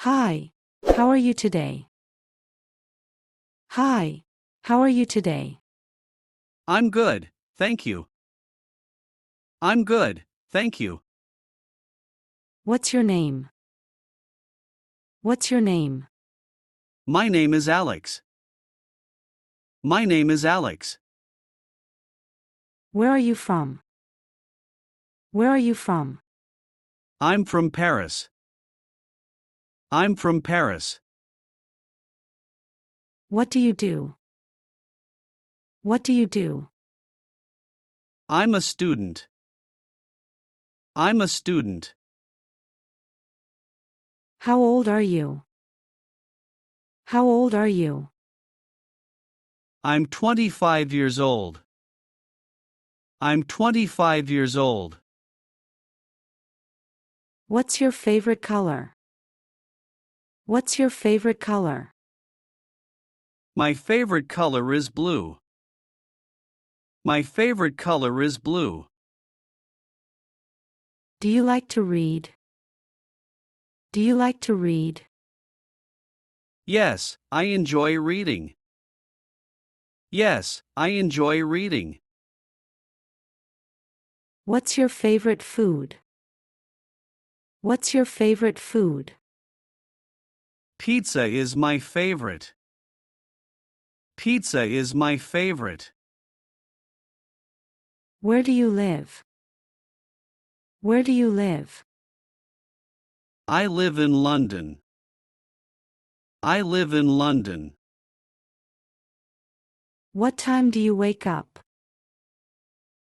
Hi, how are you today? Hi, how are you today? I'm good, thank you. I'm good, thank you. What's your name? What's your name? My name is Alex. My name is Alex. Where are you from? Where are you from? I'm from Paris. I'm from Paris. What do you do? What do you do? I'm a student. I'm a student. How old are you? How old are you? I'm 25 years old. I'm 25 years old. What's your favorite color? What's your favorite color? My favorite color is blue. My favorite color is blue. Do you like to read? Do you like to read? Yes, I enjoy reading. Yes, I enjoy reading. What's your favorite food? What's your favorite food? Pizza is my favorite. Pizza is my favorite. Where do you live? Where do you live? I live in London. I live in London. What time do you wake up?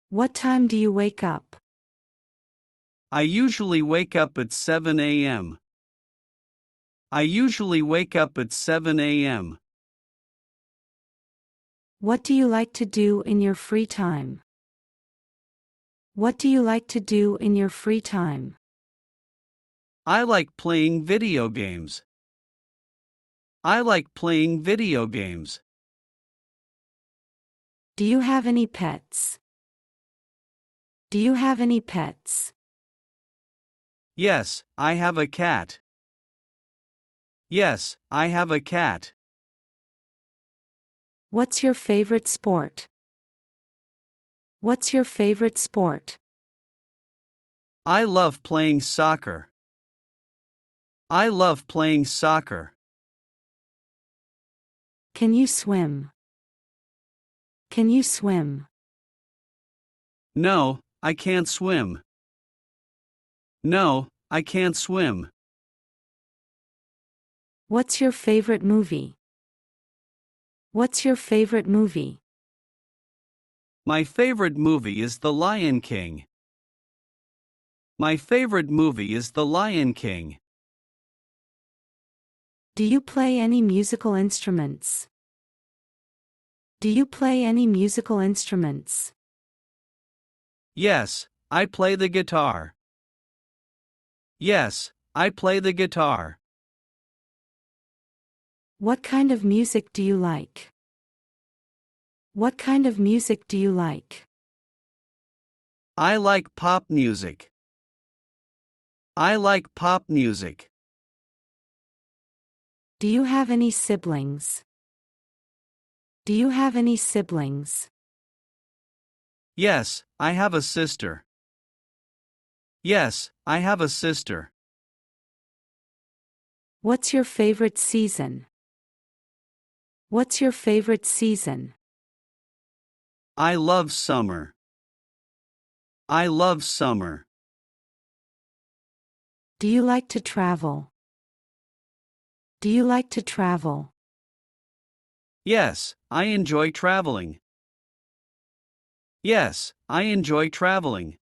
What time do you wake up? I usually wake up at 7 a.m. I usually wake up at 7 a.m. What do you like to do in your free time? What do you like to do in your free time? I like playing video games. I like playing video games. Do you have any pets? Do you have any pets? Yes, I have a cat. Yes, I have a cat. What's your favorite sport? What's your favorite sport? I love playing soccer. I love playing soccer. Can you swim? Can you swim? No, I can't swim. No, I can't swim. What's your favorite movie? What's your favorite movie? My favorite movie is The Lion King. My favorite movie is The Lion King. Do you play any musical instruments? Do you play any musical instruments? Yes, I play the guitar. Yes, I play the guitar. What kind of music do you like? What kind of music do you like? I like pop music. I like pop music. Do you have any siblings? Do you have any siblings? Yes, I have a sister. Yes, I have a sister. What's your favorite season? What's your favorite season? I love summer. I love summer. Do you like to travel? Do you like to travel? Yes, I enjoy traveling. Yes, I enjoy traveling.